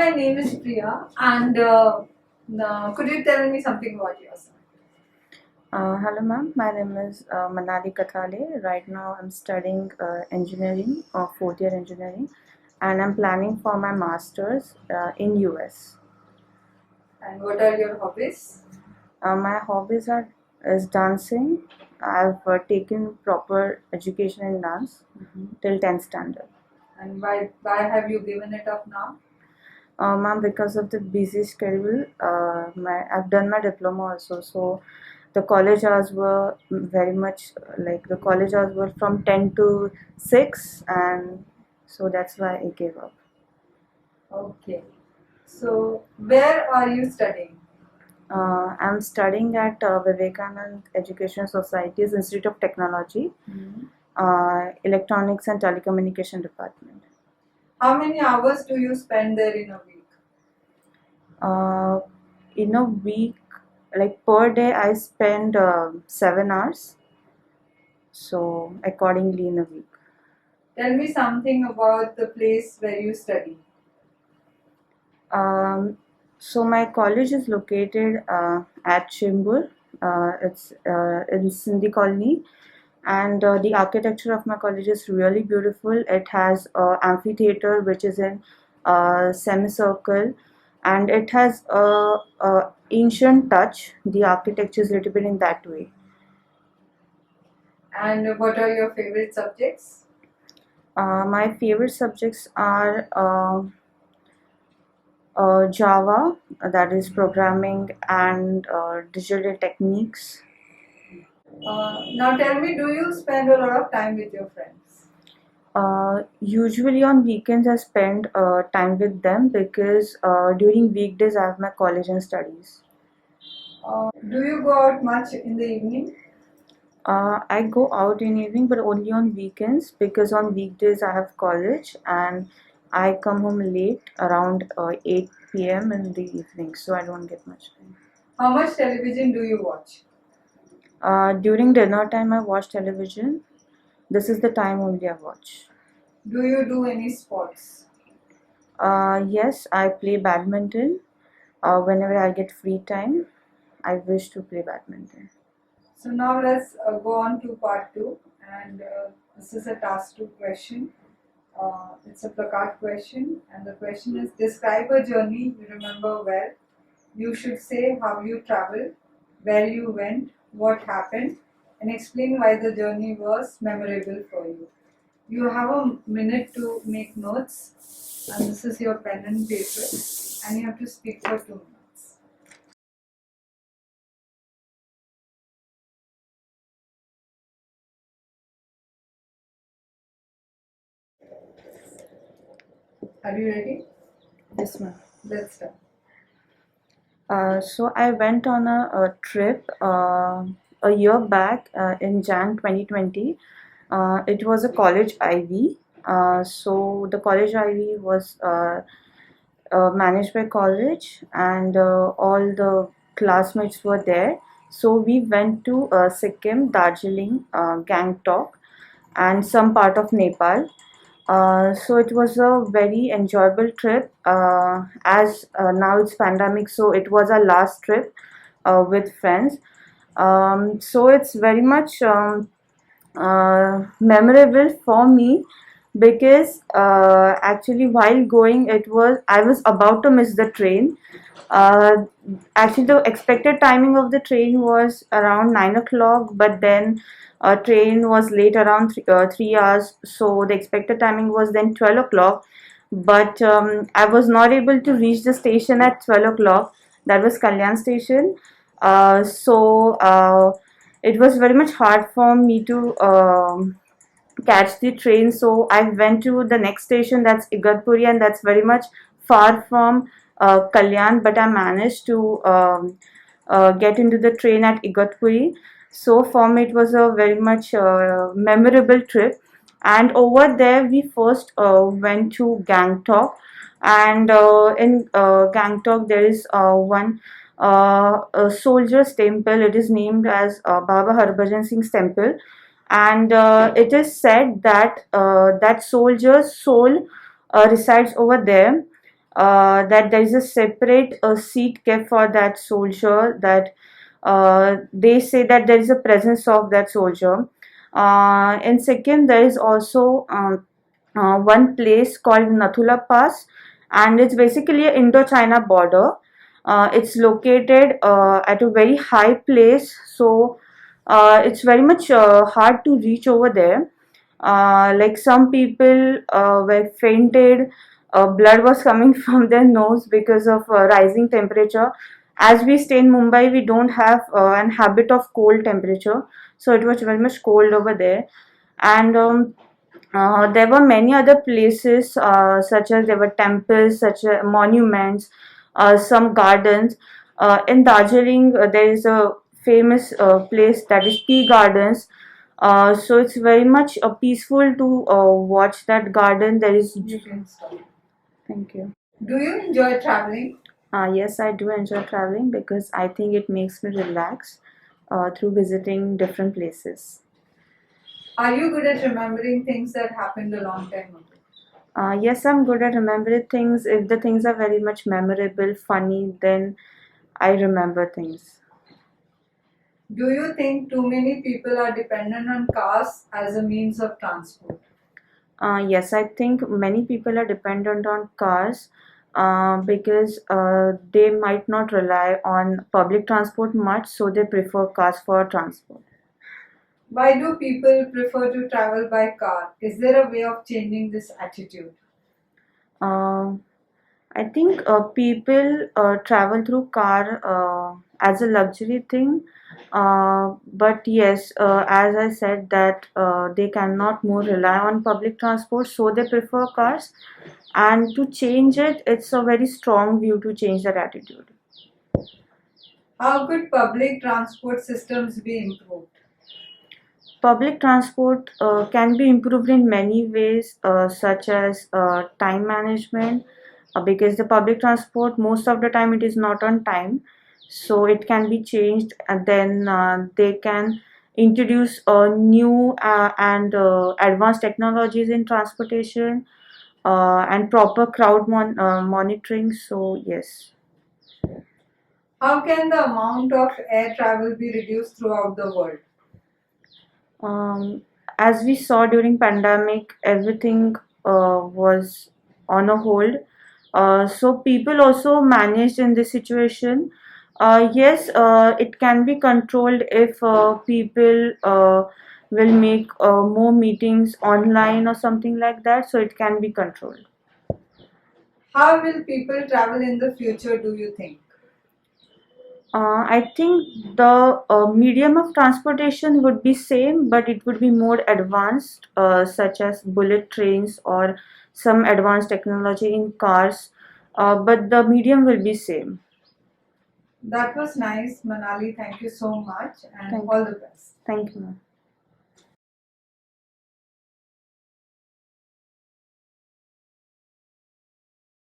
my name is Priya, and could you tell me something about yourself? Hello ma'am, my name is Manali Kathale. Right now I'm studying engineering or fourth year engineering, and I'm planning for my masters in US. And what are your hobbies? My hobbies are is dancing. I've taken proper education in dance till 10th standard. And why have you given it up now? Ma'am, because of the busy schedule, I've done my diploma also, so the college hours were very much like the college hours were from 10 to 6, and so that's why I gave up. Okay. So where are you studying? I'm studying at Vivekanand Education Society's Institute of Technology, Electronics and Telecommunication Department. How many hours do you spend there in a week? In a week, like per day, I spend 7 hours. So accordingly in a week. Tell me something about the place where you study. So my college is located at Chembur. It's in Sindhi Colony, and the architecture of my college is really beautiful. It has an amphitheater which is in semicircle, and it has a ancient touch. The architecture is a little bit in that way. And what are your favorite subjects? My favorite subjects are Java, that is programming, and digital techniques. Now tell me, do you spend a lot of time with your friends? Usually on weekends, I spend time with them because during weekdays, I have my college and studies. Do you go out much in the evening? I go out in evening, but only on weekends because on weekdays I have college and I come home late around 8 p.m. in the evening, so I don't get much time. How much television do you watch? During dinner time, I watch television. This is the time only I watch. Do you do any sports? Yes, I play badminton. Whenever I get free time, I wish to play badminton. So now let's go on to part 2, and this is a task 2 question. It's a placard question, and the question is, describe a journey you remember well. You should say how you traveled, where you went, what happened, and explain why the journey was memorable for you. You have a minute to make notes, and this is your pen and paper, and you have to speak for 2 minutes. Are you ready? Yes, ma'am. Let's start. So I went on a trip a year back in Jan 2020. It was a college IV. So the college IV was managed by college, and all the classmates were there. So we went to Sikkim, Darjeeling, Gangtok, and some part of Nepal. So it was a very enjoyable trip. As now it's pandemic, so it was our last trip with friends. So it's very much memorable for me because actually while going, I was about to miss the train. Uh, Actually, the expected timing of the train was around 9 o'clock, but then train was late around 3 hours, so the expected timing was then 12 o'clock. But I was not able to reach the station at 12 o'clock. That was Kalyan station. It was very much hard for me to catch the train. So I went to the next station, that's Igatpuri, and that's very much far from Kalyan, but I managed to get into the train at Igatpuri. So for me, it was a very much memorable trip. And over there, we first went to Gangtok, and in Gangtok, there is one a soldier's temple. It is named as Baba Harbhajan Singh's temple, and it is said that that soldier's soul resides over there. that there is a separate seat kept for that soldier, that they say that there is a presence of that soldier. In Sikkim, there is also one place called Nathula Pass, and it's basically an Indo-China border. It's located at a very high place, so it's very much hard to reach over there. Like some people were fainted, blood was coming from their nose because of rising temperature. As we stay in Mumbai, we don't have an habit of cold temperature, so it was very much cold over there. And there were many other places, such as there were temples, such as monuments, some gardens. In Darjeeling, there is a famous place that is tea gardens. So it's very much peaceful to watch that garden. There is. You can stop. Thank you. Do you enjoy traveling? Yes, I do enjoy traveling because I think it makes me relax through visiting different places. Are you good at remembering things that happened a long time ago? Yes, I'm good at remembering things. If the things are very much memorable, funny, then I remember things. Do you think too many people are dependent on cars as a means of transport? Yes, I think many people are dependent on cars because they might not rely on public transport much, so they prefer cars for transport. Why do people prefer to travel by car? Is there a way of changing this attitude? Um I think people travel through car as a luxury thing, but yes, as I said, that they cannot more rely on public transport, so they prefer cars. And to change it, it's a very strong view to change that attitude. How could public transport systems be improved? Public transport can be improved in many ways, such as time management, because the public transport, most of the time, it is not on time, so it can be changed, and then they can introduce new and advanced technologies in transportation and proper crowd monitoring. So, yes. How can the amount of air travel be reduced throughout the world? Um, as we saw during pandemic, everything was on a hold. So people also managed in this situation. Yes, it can be controlled if people will make more meetings online or something like that. So it can be controlled. How will people travel in the future, do you think? I think the medium of transportation would be same, but it would be more advanced, such as bullet trains or some advanced technology in cars. But the medium will be same. That was nice, Manali. Thank you so much and Thank all you. the best. Thank you, ma'am.